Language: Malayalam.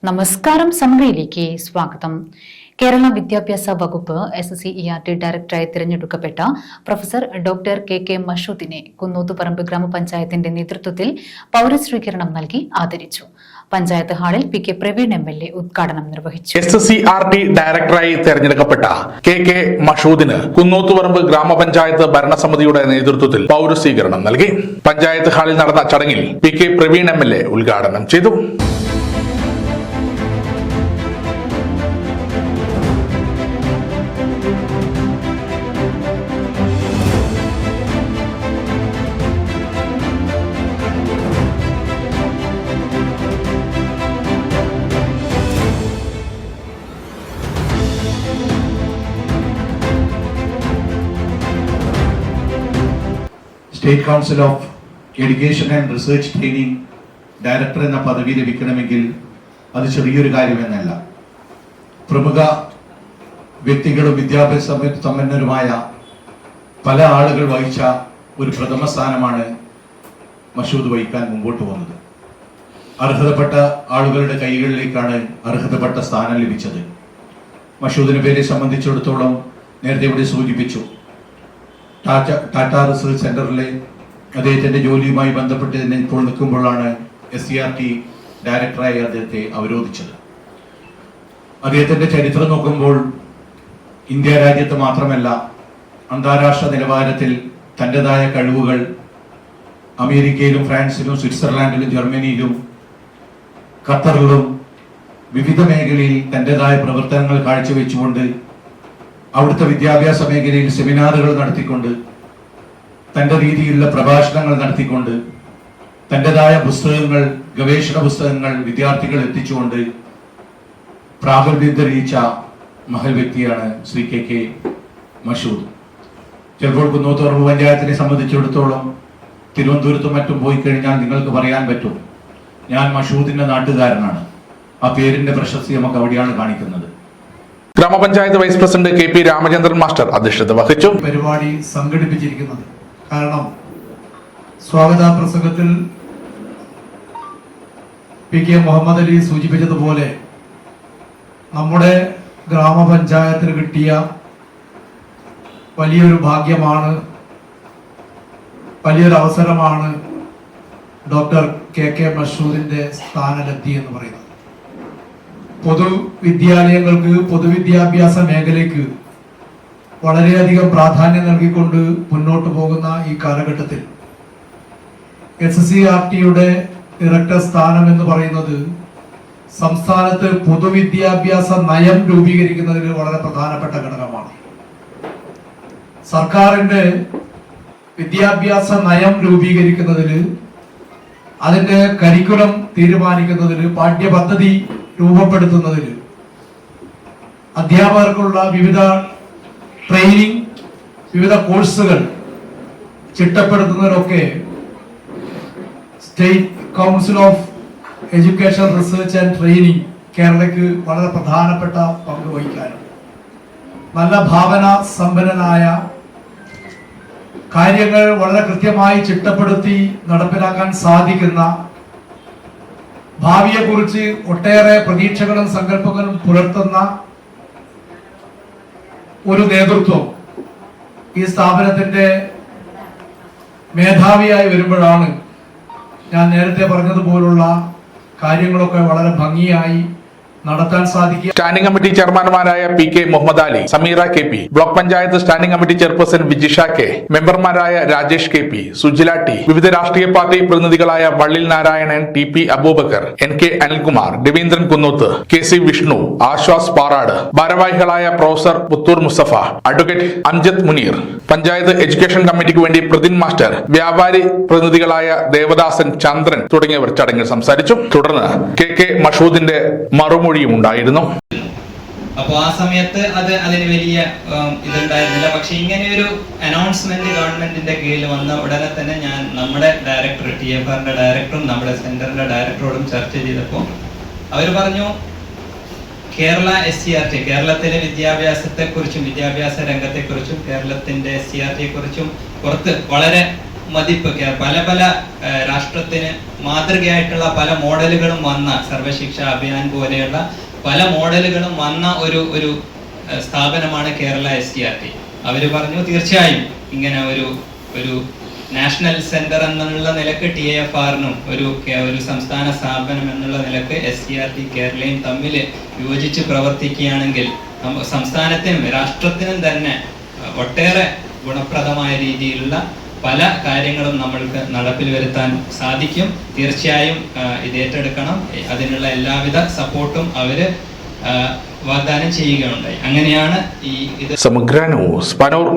നമസ്കാരം. സമരയിലേക്ക് സ്വാഗതം. കേരള വിദ്യാഭ്യാസ വകുപ്പ് SSC-ERT ഡയറക്ടറായി തിരഞ്ഞെടുക്കപ്പെട്ട പ്രൊഫസർ ഡോക്ടർ KK മഷൂദിനെ കുന്നോത്തുപറമ്പ് ഗ്രാമപഞ്ചായത്തിന്റെ നേതൃത്വത്തിൽ പൗരസ്വീകരണം നൽകി ആദരിച്ചു. പഞ്ചായത്ത് ഹാളിൽ PK പ്രവീൺ MLA ഉദ്ഘാടനം നിർവഹിച്ചു. SSC-ERT ഡയറക്ടറായി തെരഞ്ഞെടുക്കപ്പെട്ട KK മഷൂദിന് കുന്നോത്തുപറമ്പ് ഗ്രാമപഞ്ചായത്ത് ഭരണസമിതിയുടെ നേതൃത്വത്തിൽ പൗരസ്വീകരണം നൽകി. പഞ്ചായത്ത് ഹാളിൽ നടന്ന ചടങ്ങിൽ PK പ്രവീൺ MLA ഉദ്ഘാടനം ചെയ്തു. State council of education and research training director എന്ന പദവി ലഭിക്കണമെങ്കിൽ അത് ചെറിയൊരു കാര്യമെന്നല്ല. പ്രമുഖ വ്യക്തികളും വിദ്യാഭ്യാസ സമ്പന്നരുമായ പല ആളുകൾ വഹിച്ച ഒരു പ്രഥമ സ്ഥാനമാണ് മഷൂദ് വഹിക്കാൻ മുമ്പോട്ട് വന്നത്. അർഹതപ്പെട്ട ആളുകളുടെ കൈകളിലേക്കാണ് അർഹതപ്പെട്ട സ്ഥാനം ലഭിച്ചത്. മഷൂദിനെ പേരെ സംബന്ധിച്ചിടത്തോളം നേരത്തെ ഇവിടെ സൂചിപ്പിച്ചു, ടാറ്റ റിസർച്ച് സെന്ററിലെ അദ്ദേഹത്തിന്റെ ജോലിയുമായി ബന്ധപ്പെട്ട് തന്നെ ഇപ്പോൾ നിൽക്കുമ്പോഴാണ് SCRT ഡയറക്ടറായി അദ്ദേഹത്തെ അവരോധിച്ചത്. അദ്ദേഹത്തിന്റെ ചരിത്രം നോക്കുമ്പോൾ ഇന്ത്യ രാജ്യത്ത് മാത്രമല്ല, അന്താരാഷ്ട്ര നിലവാരത്തിൽ തൻ്റെതായ കഴിവുകൾ അമേരിക്കയിലും ഫ്രാൻസിലും സ്വിറ്റ്സർലാൻഡിലും ജർമ്മനിയിലും ഖത്തറിലും വിവിധ മേഖലയിൽ തൻ്റെതായ പ്രവർത്തനങ്ങൾ കാഴ്ചവെച്ചുകൊണ്ട് അവിടുത്തെ വിദ്യാഭ്യാസ മേഖലയിൽ സെമിനാറുകൾ നടത്തിക്കൊണ്ട് തൻ്റെ രീതിയിലുള്ള പ്രഭാഷണങ്ങൾ നടത്തിക്കൊണ്ട് തൻ്റെതായ പുസ്തകങ്ങൾ, ഗവേഷണ പുസ്തകങ്ങൾ വിദ്യാർത്ഥികൾ എത്തിച്ചുകൊണ്ട് പ്രാഗൽഭ്യം തെളിയിച്ച മഹൽ വ്യക്തിയാണ് ശ്രീ KK മഷൂദ്. ചിലപ്പോൾ കുന്നോത്തുപറമ്പ് പഞ്ചായത്തിനെ സംബന്ധിച്ചിടത്തോളം തിരുവനന്തപുരത്തും മറ്റും പോയി കഴിഞ്ഞാൽ നിങ്ങൾക്ക് പറയാൻ പറ്റും, ഞാൻ മഷൂദിന്റെ നാട്ടുകാരനാണ്. ആ പേരിന്റെ പ്രശസ്തി നമുക്ക് അവിടെയാണ് കാണിക്കുന്നത്. ഗ്രാമപഞ്ചായത്ത് vice president KP Ramachandran master അധ്യക്ഷത വഹിച്ചു. പരിപാടി സംഘടിപ്പിച്ചിരിക്കുന്നത് കാരണം സ്വാഗത പ്രസംഗത്തിൽ PK മുഹമ്മദ് അലി സൂചിപ്പിച്ചതുപോലെ നമ്മുടെ ഗ്രാമപഞ്ചായത്തിന് കിട്ടിയ വലിയൊരു ഭാഗ്യമാണ്, വലിയൊരു അവസരമാണ് ഡോക്ടർ KK മഷൂദിന്റെ സ്ഥാനലബ്ധി എന്ന് പറയുന്നത്. പൊതുവിദ്യാലയങ്ങൾക്ക്, പൊതുവിദ്യാഭ്യാസ മേഖലയ്ക്ക് വളരെയധികം പ്രാധാന്യം നൽകിക്കൊണ്ട് മുന്നോട്ട് പോകുന്ന ഈ കാലഘട്ടത്തിൽ SSC-ERT ഡയറക്ടർ സ്ഥാനം എന്ന് പറയുന്നത് സംസ്ഥാനത്ത് പൊതുവിദ്യാഭ്യാസ നയം രൂപീകരിക്കുന്നതിൽ വളരെ പ്രധാനപ്പെട്ട ഘടകമാണ്. സർക്കാരിന്റെ വിദ്യാഭ്യാസ നയം രൂപീകരിക്കുന്നതിൽ, അതിന്റെ കരിക്കുലം തീരുമാനിക്കുന്നതിൽ, പാഠ്യപദ്ധതി രൂപപ്പെടുത്തുന്നതിൽ, അധ്യാപകർക്കുള്ള വിവിധ ട്രെയിനിങ്, വിവിധ കോഴ്സുകൾ ചിട്ടപ്പെടുത്തുന്നതിലൊക്കെ state council of education research and training കേരളയ്ക്ക് വളരെ പ്രധാനപ്പെട്ട പങ്ക് വഹിക്കാനും, നല്ല ഭാവന സമ്പന്നനായ കാര്യങ്ങൾ വളരെ കൃത്യമായി ചിട്ടപ്പെടുത്തി നടപ്പിലാക്കാൻ സാധിക്കുന്ന, ഭാവിയെക്കുറിച്ച് ഒട്ടേറെ പ്രതീക്ഷകളും സങ്കല്പങ്ങളും പുലർത്തുന്ന ഒരു നേതൃത്വം ഈ സ്ഥാപനത്തിന്റെ മേധാവിയായി വരുമ്പോഴാണ് ഞാൻ നേരത്തെ പറഞ്ഞതുപോലുള്ള കാര്യങ്ങളൊക്കെ വളരെ ഭംഗിയായി നടത്താൻ സാധിക്കുക. സ്റ്റാൻഡിംഗ് കമ്മിറ്റി ചെയർമാൻമാരായ PK Muhammad Ali, Sameera KP, block panchayat standing committee chairperson Vijisha K, മെമ്പർമാരായ രാജേഷ് KP, സുജില T, വിവിധ രാഷ്ട്രീയ പാർട്ടി പ്രതിനിധികളായ Vallil Narayanan, TP Aboobacker, NK Anilkumar, Raveendran Kunnoth, KC Vishnu, Ashwas Parad, ഭാരവാഹികളായ professor Puthur Musthafa, advocate Amjad Muneer, panchayat education കമ്മിറ്റിക്ക് വേണ്ടി പ്രതിൻ മാസ്റ്റർ, വ്യാപാരി പ്രതിനിധികളായ ദേവദാസൻ, ചന്ദ്രൻ തുടങ്ങിയവർ ചടങ്ങിൽ സംസാരിച്ചു. തുടർന്ന് KK മഷൂദിന്റെ മറുമൊഴിയും ഉണ്ടായിരുന്നു. അപ്പോൾ ആ സമയത്ത് അതിന് വലിയ ഇതുണ്ടായിരുന്നില്ല. പക്ഷെ ഇങ്ങനെ ഒരു അനൗൺസ്മെന്റ് ഗവൺമെന്റിന്റെ കീഴിൽ വന്ന ഉടനെ തന്നെ ഞാൻ നമ്മുടെ ഡയറക്ടർ, TFRന്റെ ഡയറക്ടറും നമ്മുടെ സെന്ററിന്റെ ഡയറക്ടറോടും ചർച്ച ചെയ്തപ്പോൾ അവർ പറഞ്ഞു, കേരള SCRT, കേരളത്തിലെ വിദ്യാഭ്യാസത്തെക്കുറിച്ചും വിദ്യാഭ്യാസ രംഗത്തെക്കുറിച്ചും കേരളത്തിന്റെ SCRT-യെക്കുറിച്ചും പുറത്ത് വളരെ മതിപ്പ് പല പല രാഷ്ട്രത്തിന് മാതൃകയായിട്ടുള്ള പല മോഡലുകളും വന്ന സർവശിക്ഷ അഭിയാൻ പോലെയുള്ള പല മോഡലുകളും വന്ന ഒരു സ്ഥാപനമാണ് കേരള SCRT. അവര് പറഞ്ഞു തീർച്ചയായും ഇങ്ങനെ ഒരു നാഷണൽ സെന്റർ എന്നുള്ള നിലക്ക് TAFR-നും ഒരു സംസ്ഥാന സ്ഥാപനം എന്നുള്ള നിലക്ക് SCRT കേരളയും തമ്മിൽ യോജിച്ച് പ്രവർത്തിക്കുകയാണെങ്കിൽ സംസ്ഥാനത്തിനും രാഷ്ട്രത്തിനും തന്നെ ഒട്ടേറെ ഗുണപ്രദമായ രീതിയിലുള്ള പല കാര്യങ്ങളും നമ്മൾക്ക് നടപ്പിൽ വരുത്താൻ സാധിക്കും. തീർച്ചയായും ഇത് ഏറ്റെടുക്കണം. അതിനുള്ള എല്ലാവിധ സപ്പോർട്ടും അവര് വാഗ്ദാനം ചെയ്യുകയുണ്ടായി. അങ്ങനെയാണ് ഇത് സമഗ്ര ന്യൂസ് പനൂർ.